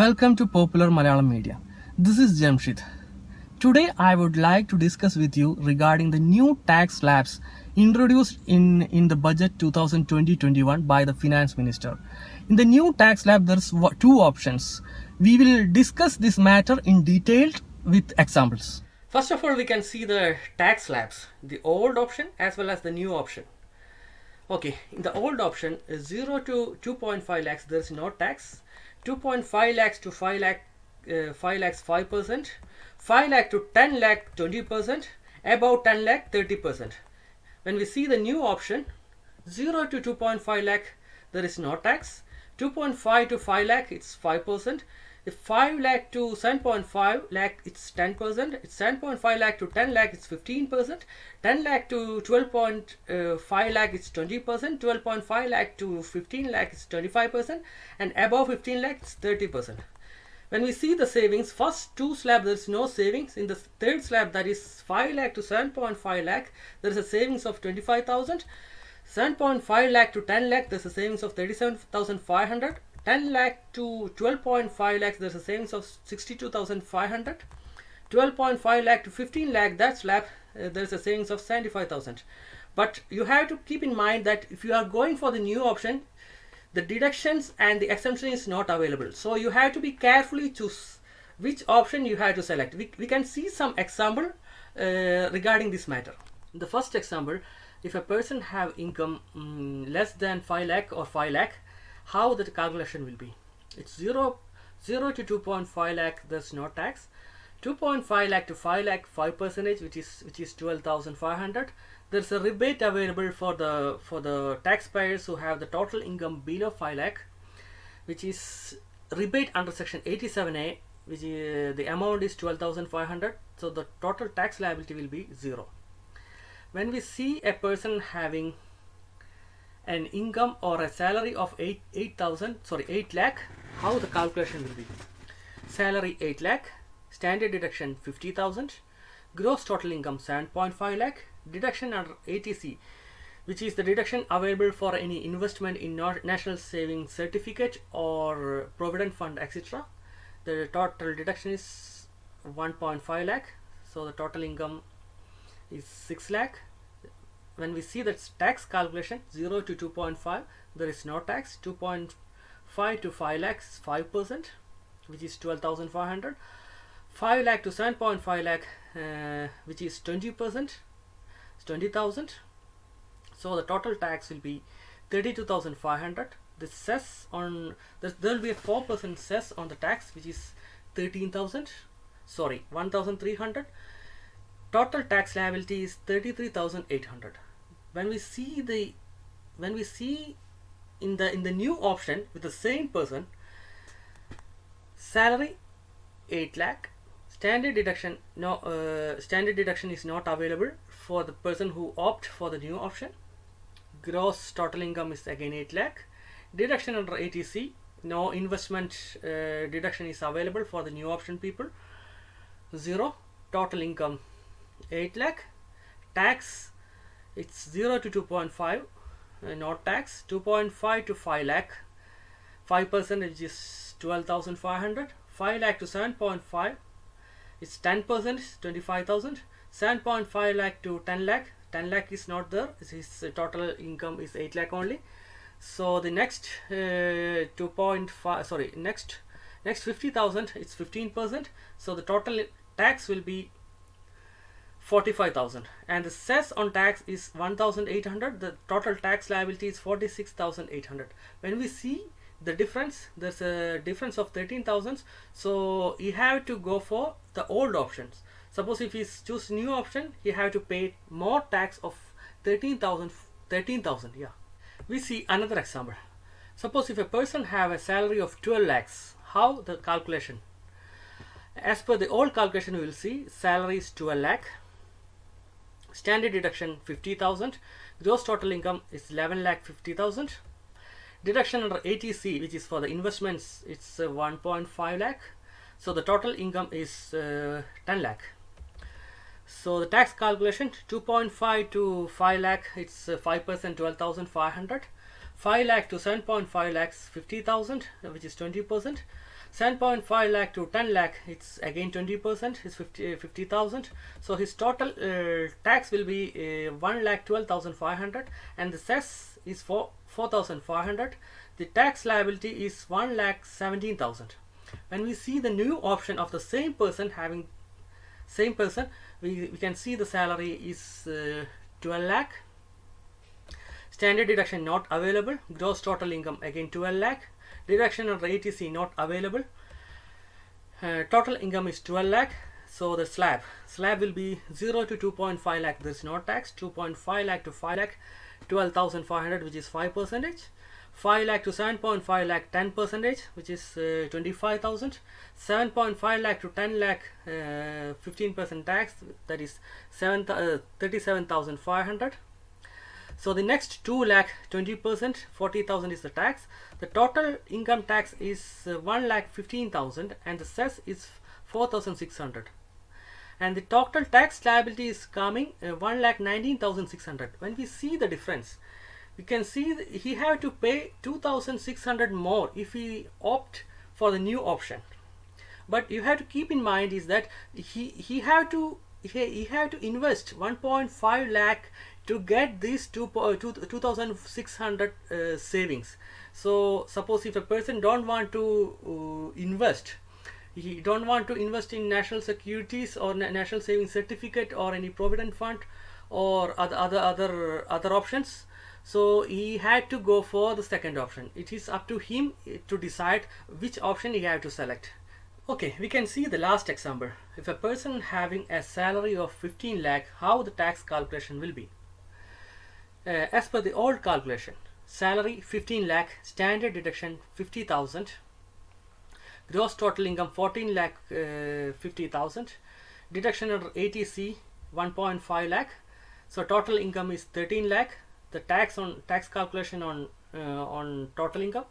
Welcome to Popular Malayalam Media. This is Jamshid. Today I would like to discuss with you regarding the new tax slabs introduced in the budget 2020-21 by the Finance Minister. In the new tax slab there's two options. We will discuss this matter in detail with examples. First of all, we can see the tax slabs, the old option as well as the new option. Okay, in the old option, 0 to 2.5 lakhs, there is no tax. 2.5 lakhs to 5 lakhs 5%. 5 lakh to 10 lakh 20%. Above 10 lakh 30%. When we see the new option, 0 to 2.5 lakh, there is no tax. 2.5 to 5 lakh, it's 5%. If 5 lakh to 7.5 lakh, it's 10%. It's 7.5 lakh to 10 lakh, it's 15%. 10 lakh to 12.5 lakh, it's 20%. 12.5 lakh to 15 lakh, it's 25%. And above 15 lakh, it's 30%. When we see the savings, first two slabs, there is no savings. In the third slab, that is 5 lakh to 7.5 lakh, there is a savings of 25,000. 7.5 lakh to 10 lakh, there is a savings of 37,500. 10 lakh to 12.5 lakhs, there's a savings of 62,500. 12.5 lakh to 15 lakh, that slab, there's a savings of 75,000. But you have to keep in mind that if you are going for the new option, the deductions and the exemption is not available. So you have to be carefully choose which option you have to select. We can see some example regarding this matter. The first example, if a person have income less than 5 lakh or 5 lakh, how the calculation will be? It's 0 to 2.5 lakh, there's no tax. 2.5 lakh to 5 lakh, 5%, which is 12,500. There's a rebate available for the taxpayers who have the total income below 5 lakh, which is rebate under section 87A, which is, the amount is 12,500. So the total tax liability will be 0. When we see a person having an income or a salary of 8 lakh, how the calculation will be? Salary 8 lakh, standard deduction 50,000, gross total income 7.5 lakh, deduction under ATC, which is the deduction available for any investment in national savings certificate or provident fund, etc. The total deduction is 1.5 lakh, so the total income is 6 lakh. When we see that tax calculation, 0 to 2.5, there is no tax. 2.5 to 5 lakhs, 5%, which is 12,500. 5 lakh to 7.5 lakh, which is 20%, it's 20,000. So the total tax will be 32,500. The cess on there will be a 4% cess on the tax, which is 1,300. Total tax liability is 33,800. When we see in the new option with the same person, salary 8 lakh, standard deduction is not available for the person who opt for the new option. Gross total income is again 8 lakh. Deduction under ATC, no investment deduction is available for the new option people. 0. Total income 8 lakh. Tax, it's 0 to 2.5, not tax. 2.5 to 5 lakh, 5%, which is 12,500. 5 lakh to 7.5, it's 10%, 25,000. 7.5 lakh to 10 lakh, 10 lakh is not there. His total income is 8 lakh only. So the next next 50,000, it's 15%. So the total tax will be 45,000, and the cess on tax is 1,800. The total tax liability is 46,800. When we see the difference, there's a difference of 13,000. So you have to go for the old options. Suppose if he choose new option, he have to pay more tax of 13,000. Yeah. We see another example. Suppose if a person have a salary of 12 lakhs, how the calculation? As per the old calculation, we will see salary is 12 lakh. Standard deduction 50,000. Gross total income is 11 lakh 50,000. Deduction under ATC, which is for the investments, it's 1.5 lakh. So the total income is 10 lakh. So the tax calculation, 2.5 to 5 lakh, it's 5%, 12,500. 5 lakh to 7.5 lakhs, 50,000, which is 20%. 7.5 lakh to 10 lakh, it's again 20%, it's 50,000. So his total tax will be 1,12,500, and the cess is 4,500. The tax liability is 1,17,000. When we see the new option of the same person, we can see the salary is 12 lakh. Standard deduction not available. Gross total income again 12 lakh. Deduction under ATC not available. Total income is 12 lakh. So the slab will be 0 to 2.5 lakh. There is no tax. 2.5 lakh to 5 lakh, 12,500, which is 5%. 5 lakh to 7.5 lakh, 10%, which is 25,000. 7.5 lakh to 10 lakh, 15% tax, that is 37,500. So the next 2 lakh, 20%, 40,000 is the tax. The total income tax is 1,15,000, and the cess is 4,600. And the total tax liability is coming 1,19,600. When we see the difference, we can see he have to pay 2,600 more if he opt for the new option. But you have to keep in mind is that he have to invest 1.5 lakh to get this 2,600 savings. So suppose if a person don't want to invest, he don't want to invest in national securities or national savings certificate or any provident fund or other options, so he had to go for the second option. It is up to him to decide which option he have to select. Okay, we can see the last example. If a person having a salary of 15 lakh, how the tax calculation will be? As per the old calculation, salary 15 lakh, standard deduction 50,000, gross total income 14 lakh 50,000, deduction under ATC 1.5 lakh, so total income is 13 lakh. The tax calculation on total income,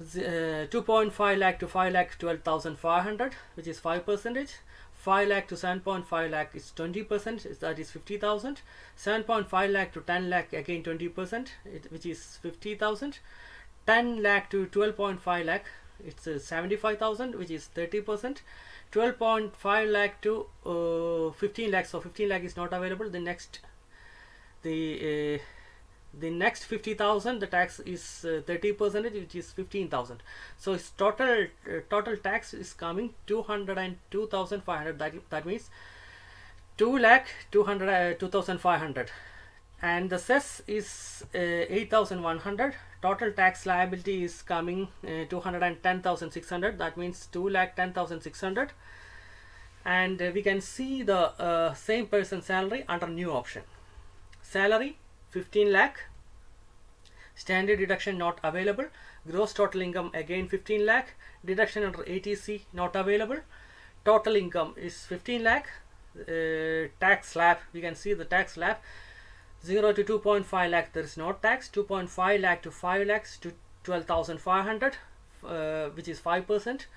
2.5 lakh to 5 lakh, 12,500, which is 5%. 5 lakh to 7.5 lakh is 20%, that is 50,000. 7.5 lakh to 10 lakh, again 20%, which is 50,000. 10 lakh to 12.5 lakh, it's 75,000, which is 30%. 12.5 lakh to 15 lakh, so 15 lakh is not available. The next 50,000, the tax is 30%, which is 15,000. So its total tax is coming 202,500. That means 2,200,500, and the cess is 8,100. Total tax liability is coming 210,600. That means 2,10,600. And we can see the same person salary under new option. Salary 15 lakh, standard deduction not available. Gross total income again 15 lakh, deduction under ATC not available. Total income is 15 lakh. Tax slab, we can see the tax slab 0 to 2.5 lakh, there is no tax. 2.5 lakh to 5 lakhs to 12,500, which is 5%.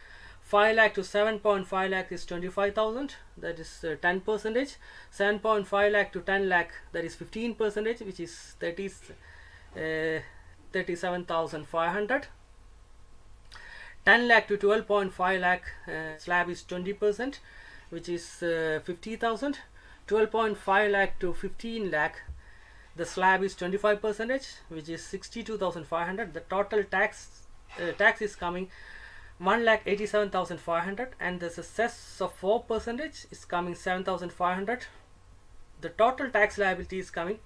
5 lakh to 7.5 lakh is 25,000, that is 10%. 7.5 lakh to 10 lakh, that is 15%, which is 37,500. 10 lakh to 12.5 lakh, slab is 20%, which is 50,000. 12.5 lakh to 15 lakh, the slab is 25%, which is 62,500. The total tax is coming 1,87,500, and the cess of 4% is coming 7,500. The total tax liability is coming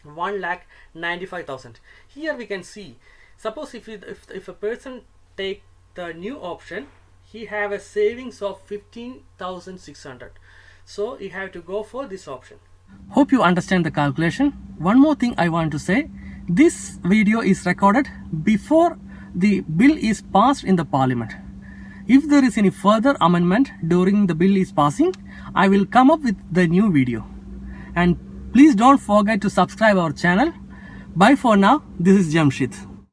1,95,000. Here we can see, suppose if a person take the new option, he have a savings of 15,600. So you have to go for this option. Hope you understand the calculation. One more thing I want to say, this video is recorded before the bill is passed in the parliament. If there is any further amendment during the bill is passing, I will come up with the new video. And please don't forget to subscribe our channel. Bye for now. This is Jamshid.